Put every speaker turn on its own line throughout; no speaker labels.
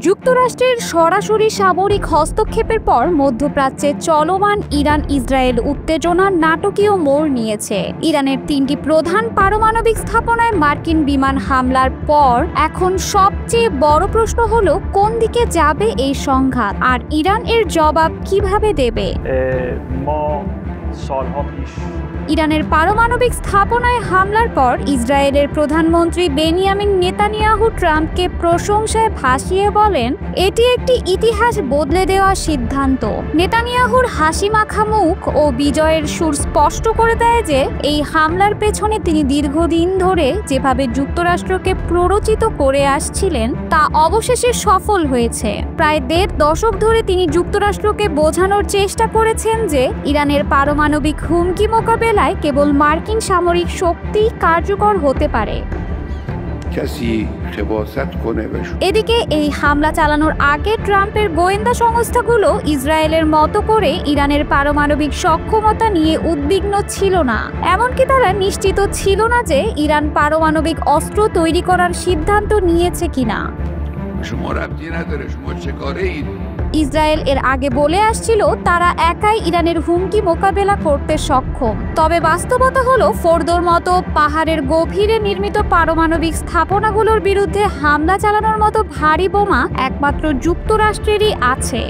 যুক্তরাষ্ট্রের সরাসরি সামরিক হস্তক্ষেপের পর মধ্যপ্রাচ্যে চলমান ইরান ইসরায়েল উত্তেজনার নাটকীয় মোড় নিয়েছে। ইরানের 3টি প্রধান পারমাণবিক স্থাপনায় মার্কিন বিমান হামলার পর এখন সবচেয়ে বড় প্রশ্ন হলো কোন দিকে যাবে এই সংঘাত, আর ইরান এর জবাব কিভাবে দেবে। ইরানের পারমাণবিক স্থাপনায় হামলার পর ইসরায়েলের প্রধানমন্ত্রী বেনিয়ামিন নেতানিয়াহু ট্রাম্পকে প্রশংসায় ভাসিয়ে বলেন, এটি একটি ইতিহাস বদলে দেওয়া সিদ্ধান্ত। নেতানিয়াহুর হাসিমাখা মুখ ও বিজয়ের সুর স্পষ্ট করে দেয় যে এই হামলার পেছনে তিনি দীর্ঘদিন ধরে যেভাবে যুক্তরাষ্ট্রকে প্ররোচিত করে আসছিলেন তা অবশেষে সফল হয়েছে। প্রায় 1.5 দশক ধরে তিনি যুক্তরাষ্ট্রকে বোঝানোর চেষ্টা করেছেন যে ইরানের পারমাণবিক হুমকি মোকাবেলায় কেবল মার্কিন সামরিক শক্তি কার্যকর হতে পারে। এদিকে এই হামলা চালানোর আগে ট্রাম্পের গোয়েন্দা সংস্থাগুলো ইসরায়েলের মতো করে ইরানের পারমাণবিক সক্ষমতা নিয়ে উদ্বিগ্ন ছিল না। এমনকি তারা নিশ্চিত ছিল না যে ইরান পারমাণবিক অস্ত্র তৈরি করার সিদ্ধান্ত নিয়েছে কিনা। ইসরায়েল এর আগে বলে আসছিল তারা একাই ইরানের হুমকি মোকাবেলা করতে সক্ষম। তবে বাস্তবতা হলো ফোর্দোর মতো পাহাড়ের গভীরে নির্মিত পারমাণবিক স্থাপনাগুলোর বিরুদ্ধে হামলা চালানোর মতো ভারী বোমা একমাত্র যুক্তরাষ্ট্রেরই আছে।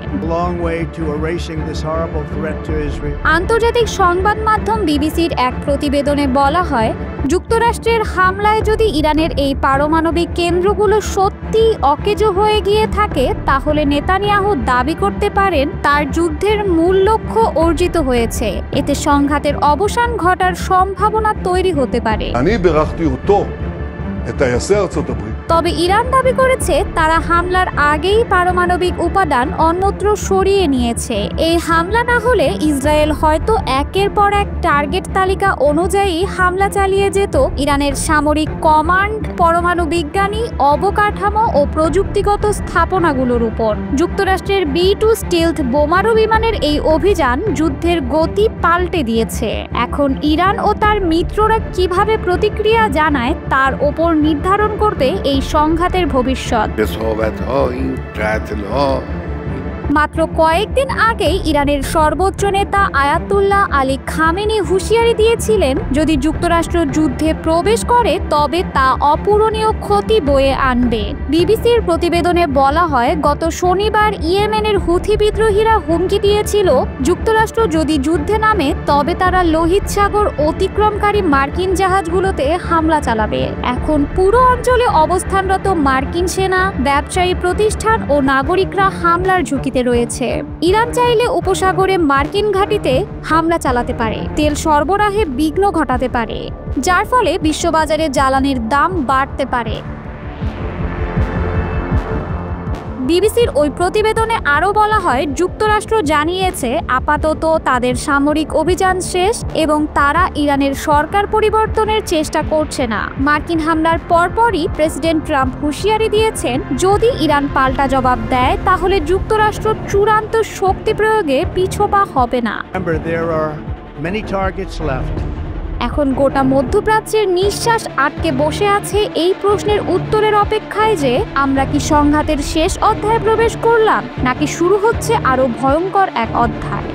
আন্তর্জাতিক সংবাদ মাধ্যম বিবিসির এক প্রতিবেদনে বলা হয়, যুক্তরাষ্ট্রের হামলায় যদি ইরানের এই পারমাণবিক কেন্দ্রগুলো সত্যি অকেজো হয়ে গিয়ে থাকে তাহলে নেতানিয়াহু দাবি করতে পারেন তার যুদ্ধের মূল লক্ষ্য অর্জিত হয়েছে। এতে সংঘাতের অবসান ঘটার সম্ভাবনা তৈরি হতে পারে। তবে ইরান দাবি করেছে তারা হামলার আগেই পারমাণবিক উপাদান অন্যত্র সরিয়ে নিয়েছে। এই হামলা না হলে ইসরায়েল হয়তো একের পর এক টার্গেট তালিকা অনুযায়ী হামলা চালিয়ে যেত ইরানের সামরিক কমান্ড, পরমাণু বিজ্ঞানী, অবকাঠামো ও প্রযুক্তিগত স্থাপনাগুলোর উপর। যুক্তরাষ্ট্রের B-2 স্টিলথ বোমারু বিমানের এই অভিযান যুদ্ধের গতি পাল্টে দিয়েছে। এখন ইরান ও তার মিত্ররা কিভাবে প্রতিক্রিয়া জানায় তার ওপর নির্ধারণ করবে এই সংঘাতের ভবিষ্যৎ। মাত্র কয়েকদিন আগেই ইরানের সর্বোচ্চ নেতা আয়াতুল্লাহ আলী খামেনি হুঁশিয়ারি দিয়েছিলেন, যদি যুক্তরাষ্ট্র যুদ্ধে প্রবেশ করে তবে তা অপূরণীয় ক্ষতি বয়ে আনবে। বিবিসির প্রতিবেদনে বলা হয়, গত শনিবার ইয়েমেনের হুথি বিদ্রোহীরা হুমকি দিয়েছিল যুক্তরাষ্ট্র যদি যুদ্ধে নামে তবে তারা লোহিত সাগর অতিক্রমকারী মার্কিন জাহাজগুলোতে হামলা চালাবে। এখন পুরো অঞ্চলে অবস্থানরত মার্কিন সেনা, ব্যবসায়ী প্রতিষ্ঠান ও নাগরিকরা হামলার ঝুঁকিতে রয়েছে। ইরান চাইলে উপসাগরে মার্কিন ঘাঁটিতে হামলা চালাতে পারে, তেল সরবরাহে বিঘ্ন ঘটাতে পারে, যার ফলে বিশ্ববাজারে জ্বালানির দাম বাড়তে পারে। বিবিসির ওই প্রতিবেদনে আরও বলা হয়, যুক্তরাষ্ট্র জানিয়েছে আপাতত তাদের সামরিক অভিযান শেষ এবং তারা ইরানের সরকার পরিবর্তনের চেষ্টা করছে না। মার্কিন হামলার পরপরই প্রেসিডেন্ট ট্রাম্প হুঁশিয়ারি দিয়েছেন, যদি ইরান পাল্টা জবাব দেয় তাহলে যুক্তরাষ্ট্র চূড়ান্ত শক্তি প্রয়োগে পিছপা হবে না। এখন গোটা মধ্যপ্রাচ্যের নিঃশ্বাস আটকে বসে আছে এই প্রশ্নের উত্তরের অপেক্ষায় যে আমরা কি সংঘাতের শেষ অধ্যায়ে প্রবেশ করলাম নাকি শুরু হচ্ছে আরো ভয়ঙ্কর এক অধ্যায়।